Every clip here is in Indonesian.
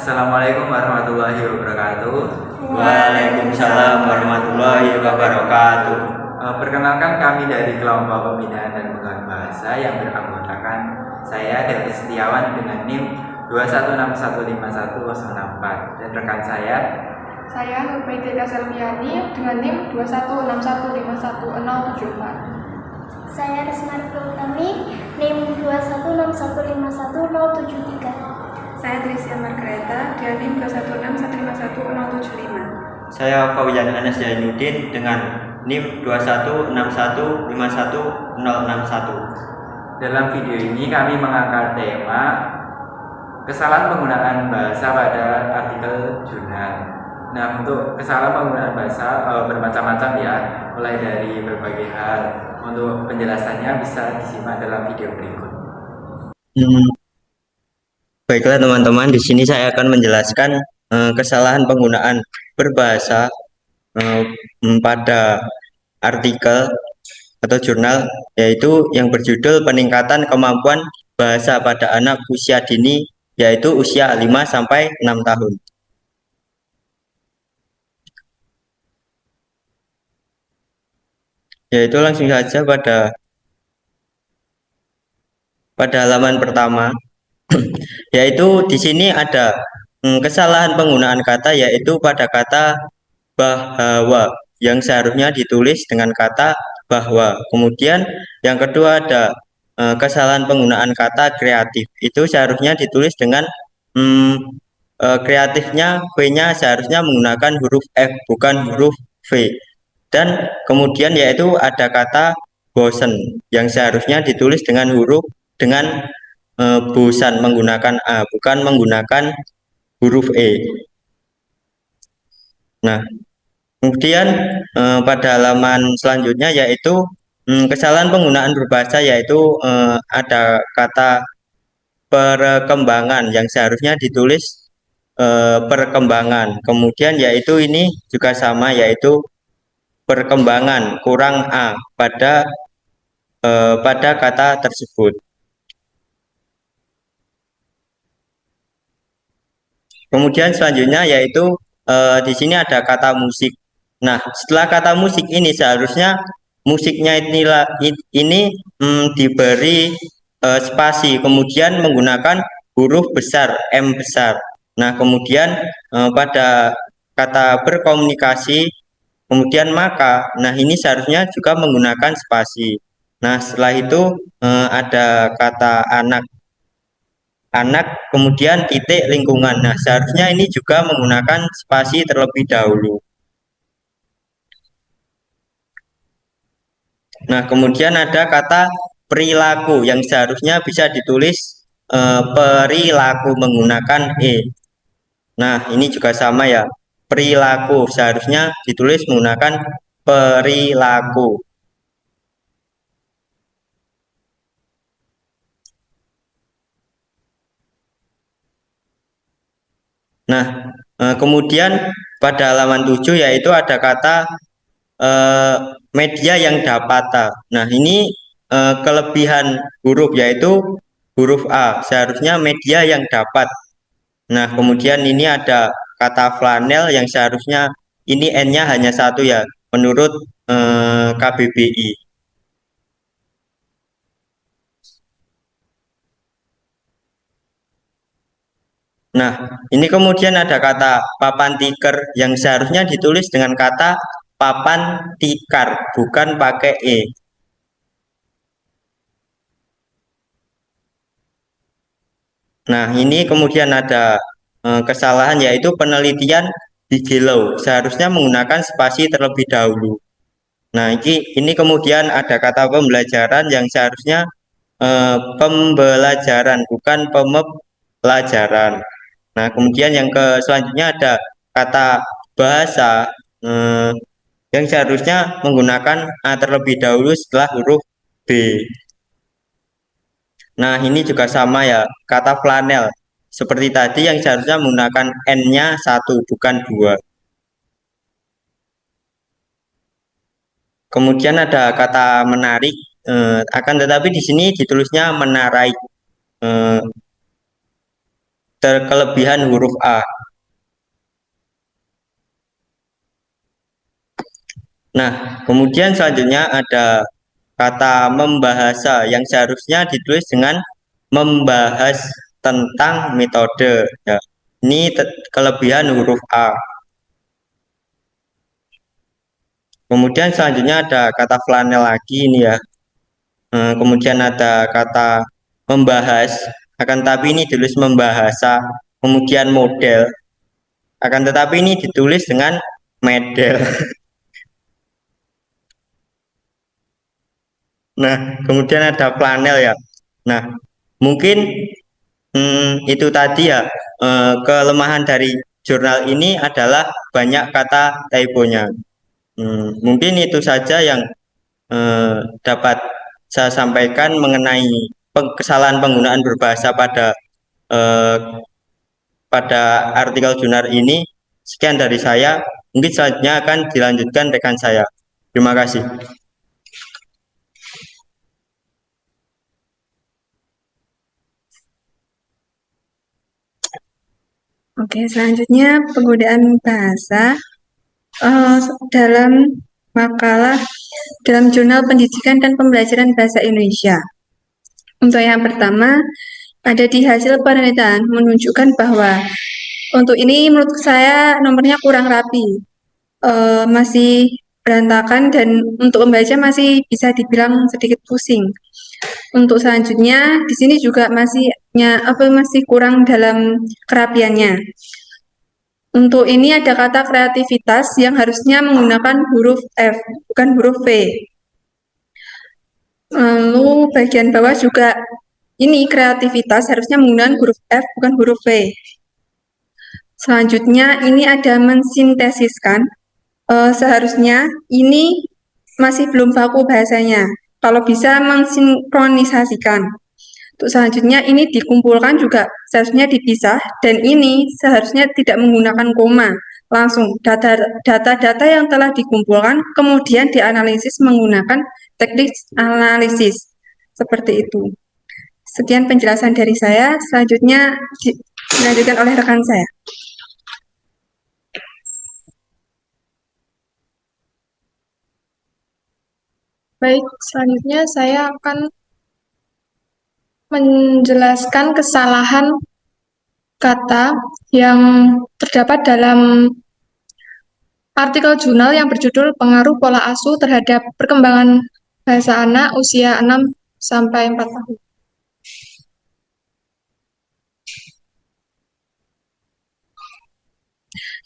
Assalamualaikum warahmatullahi wabarakatuh. Waalaikumsalam warahmatullahi wabarakatuh. Perkenalkan kami dari kelompok pembinaan dan pengembangan bahasa yang beranggotakan saya Devi Setiawan dengan NIM 216151064 dan rekan saya Nurbaidillah Selmiani dengan NIM 216151074. Saya Risma Utami, NIM 216151073. Saya Trisia Margareta dengan NIM 216151075. Saya Fauzan Anas Jainuddin dengan NIM 216151061. Dalam video ini kami mengangkat tema kesalahan penggunaan bahasa pada artikel jurnal. Nah, untuk kesalahan penggunaan bahasa bermacam-macam ya, mulai dari berbagai hal. Untuk penjelasannya bisa disimak dalam video berikut. Baiklah teman-teman, di sini saya akan menjelaskan kesalahan penggunaan berbahasa pada artikel atau jurnal, yaitu yang berjudul peningkatan kemampuan bahasa pada anak usia dini, yaitu usia 5-6 tahun. Yaitu langsung saja pada halaman pertama, yaitu di sini ada kesalahan penggunaan kata, yaitu pada kata bahwa yang seharusnya ditulis dengan kata bahwa. Kemudian yang kedua ada kesalahan penggunaan kata kreatif, itu seharusnya ditulis dengan kreatifnya V-nya seharusnya menggunakan huruf F bukan huruf V. Dan kemudian yaitu ada kata bosan yang seharusnya ditulis dengan bosan menggunakan A bukan menggunakan huruf E. Nah, kemudian pada halaman selanjutnya yaitu kesalahan penggunaan berbahasa, yaitu ada kata perkembangan yang seharusnya ditulis perkembangan. Kemudian yaitu ini juga sama, yaitu perkembangan kurang A pada kata tersebut. Kemudian selanjutnya yaitu di sini ada kata musik. Nah, setelah kata musik ini seharusnya musiknya ini diberi spasi, kemudian menggunakan huruf besar M besar. Nah, kemudian pada kata berkomunikasi, kemudian maka, nah ini seharusnya juga menggunakan spasi. Nah, setelah itu ada kata anak, kemudian titik lingkungan. Nah, seharusnya ini juga menggunakan spasi terlebih dahulu. Nah, kemudian ada kata perilaku yang seharusnya bisa ditulis perilaku menggunakan E. Nah, ini juga sama ya. Perilaku seharusnya ditulis menggunakan perilaku. Nah, kemudian pada halaman 7 yaitu ada kata media yang dapata. Nah, ini kelebihan huruf yaitu huruf A, seharusnya media yang dapat. Nah, kemudian ini ada kata flanel yang seharusnya ini N-nya hanya satu ya, menurut KBBI. Nah, ini kemudian ada kata papan tikar yang seharusnya ditulis dengan kata papan tikar, bukan pakai E. Nah, ini kemudian ada kesalahan, yaitu penelitian Bigelow seharusnya menggunakan spasi terlebih dahulu. Nah, ini kemudian ada kata pembelajaran yang seharusnya pembelajaran bukan pembelajaran. Nah, kemudian yang selanjutnya ada kata bahasa yang seharusnya menggunakan A terlebih dahulu setelah huruf B. Nah, ini juga sama ya, kata flanel. Seperti tadi yang seharusnya menggunakan N-nya satu, bukan dua. Kemudian ada kata menarik, akan tetapi di sini ditulisnya menarik. kelebihan huruf A. Nah, kemudian selanjutnya ada kata membahasa yang seharusnya ditulis dengan membahas tentang metode. Ya, ini kelebihan huruf A. Kemudian selanjutnya ada kata flanel lagi ini ya. Kemudian ada kata membahas, akan tetapi ini ditulis membahasa. Kemudian model, akan tetapi ini ditulis dengan medel. Nah, kemudian ada flanel ya. Nah, mungkin itu tadi ya, kelemahan dari jurnal ini adalah banyak kata typonya. Mungkin itu saja yang dapat saya sampaikan mengenai kesalahan penggunaan berbahasa eh, pada artikel jurnal ini. Sekian dari saya. Mungkin selanjutnya akan dilanjutkan rekan saya. Terima kasih. Oke, selanjutnya penggunaan bahasa dalam makalah dalam jurnal pendidikan dan pembelajaran bahasa Indonesia. Untuk yang pertama, ada di hasil penelitian menunjukkan bahwa untuk ini menurut saya nomornya kurang rapi, masih berantakan dan untuk membaca masih bisa dibilang sedikit pusing. Untuk selanjutnya di sini juga masih kurang dalam kerapiannya. Untuk ini ada kata kreativitas yang harusnya menggunakan huruf F, bukan huruf V. Lalu bagian bawah juga ini kreativitas harusnya menggunakan huruf F, bukan huruf V. Selanjutnya ini ada mensintesiskan. Seharusnya ini masih belum baku bahasanya. Kalau bisa mensinkronisasikan. Untuk selanjutnya ini dikumpulkan juga seharusnya dipisah dan ini seharusnya tidak menggunakan koma. Langsung data-data yang telah dikumpulkan kemudian dianalisis menggunakan teknik analisis. Seperti itu. Sekian penjelasan dari saya. Selanjutnya dilanjutkan oleh rekan saya. Baik, selanjutnya saya akan menjelaskan kesalahan kata yang terdapat dalam artikel jurnal yang berjudul Pengaruh Pola Asuh Terhadap Perkembangan Bahasa Anak Usia 6-4 tahun.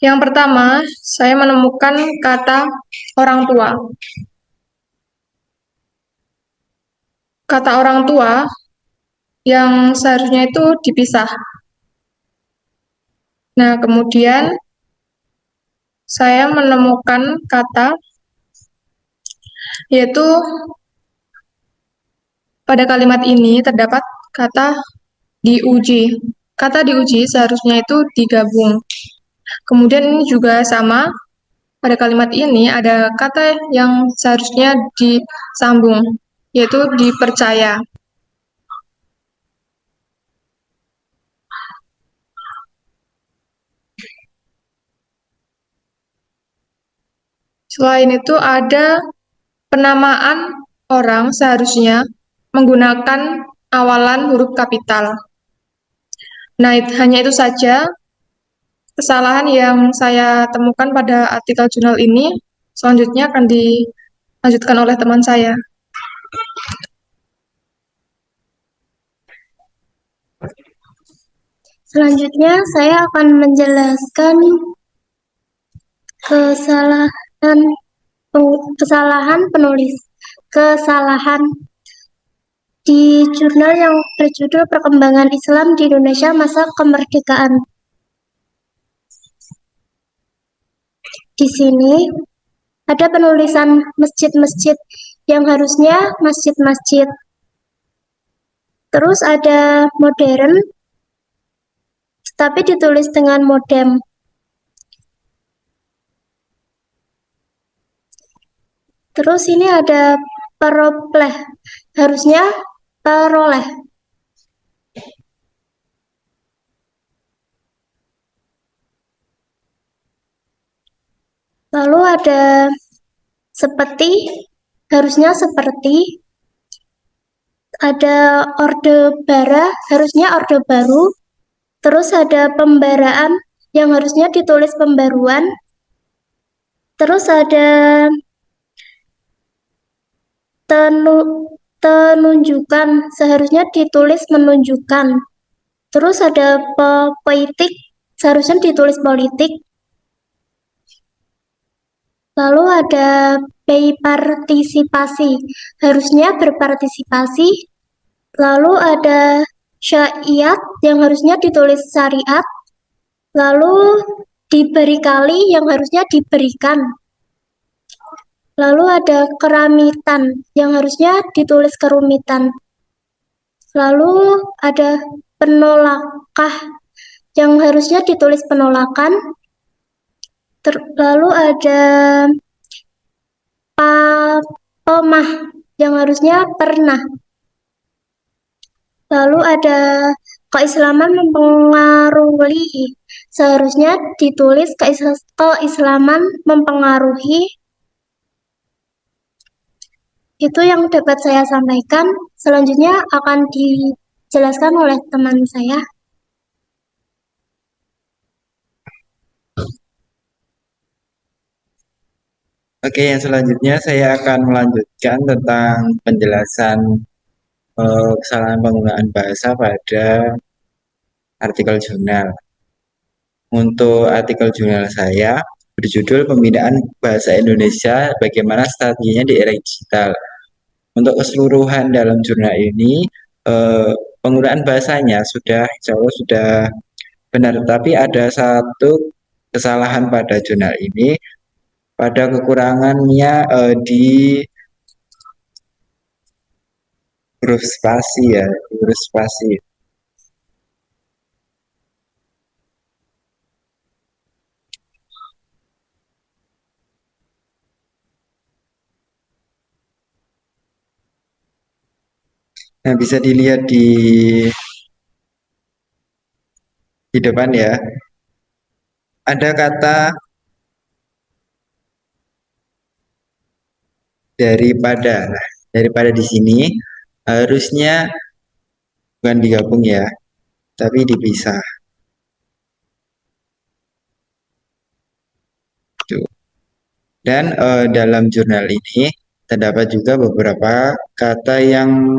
Yang pertama, saya menemukan kata orang tua. Kata orang tua yang seharusnya itu dipisah. Nah, kemudian saya menemukan kata yaitu pada kalimat ini terdapat kata diuji. Kata diuji seharusnya itu digabung. Kemudian ini juga sama, pada kalimat ini ada kata yang seharusnya disambung, yaitu dipercaya. Selain itu ada penamaan orang seharusnya menggunakan awalan huruf kapital. Nah, hanya itu saja kesalahan yang saya temukan pada artikel jurnal ini. Selanjutnya akan dilanjutkan oleh teman saya. Selanjutnya saya akan menjelaskan kesalahan penulis. Kesalahan di jurnal yang berjudul Perkembangan Islam di Indonesia Masa Kemerdekaan. Di sini ada penulisan masjid-masjid yang harusnya masjid-masjid. Terus ada modern, tapi ditulis dengan modem. Terus ini ada peropleh, harusnya peroleh. ada seperti, harusnya seperti, ada orde bara, harusnya orde baru, terus ada pembaraan yang harusnya ditulis pembaruan, terus ada penunjukan, seharusnya ditulis menunjukkan, terus ada politik, seharusnya ditulis politik, lalu ada partisipasi, harusnya berpartisipasi, lalu ada syariat yang harusnya ditulis syariat, lalu diberi kali yang harusnya diberikan, lalu ada keramitan yang harusnya ditulis kerumitan, lalu ada penolakah yang harusnya ditulis penolakan, lalu ada pemah yang harusnya pernah, lalu ada keislaman mempengaruhi, seharusnya ditulis keislaman mempengaruhi. Itu yang dapat saya sampaikan. Selanjutnya akan dijelaskan oleh teman saya. Oke, yang selanjutnya saya akan melanjutkan tentang penjelasan kesalahan penggunaan bahasa pada artikel jurnal. Untuk artikel jurnal saya berjudul Pembinaan Bahasa Indonesia Bagaimana Strateginya di Era Digital. Untuk keseluruhan dalam jurnal ini penggunaan bahasanya insya Allah sudah benar, tapi ada satu kesalahan pada jurnal ini, pada kekurangannya di huruf spasi ya, huruf spasi. Nah, bisa dilihat di depan ya. Ada kata daripada. Nah, daripada di sini harusnya bukan digabung ya, tapi dipisah. Tuh. Dan dalam jurnal ini terdapat juga beberapa kata yang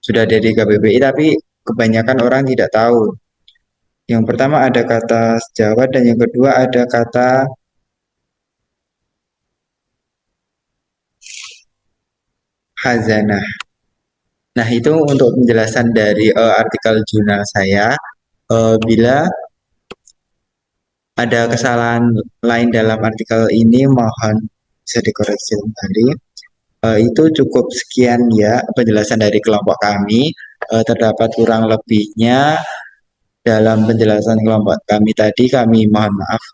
sudah ada di KBBI tapi kebanyakan orang tidak tahu. Yang pertama ada kata sejawat dan yang kedua ada kata khazanah. Nah, itu untuk penjelasan dari artikel jurnal saya. Bila ada kesalahan lain dalam artikel ini, mohon bisa dikoreksi kembali. Itu cukup sekian ya penjelasan dari kelompok kami. Terdapat kurang lebihnya dalam penjelasan kelompok kami tadi, kami mohon maaf.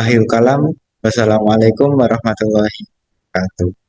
Akhir kalam, wassalamualaikum warahmatullahi wabarakatuh.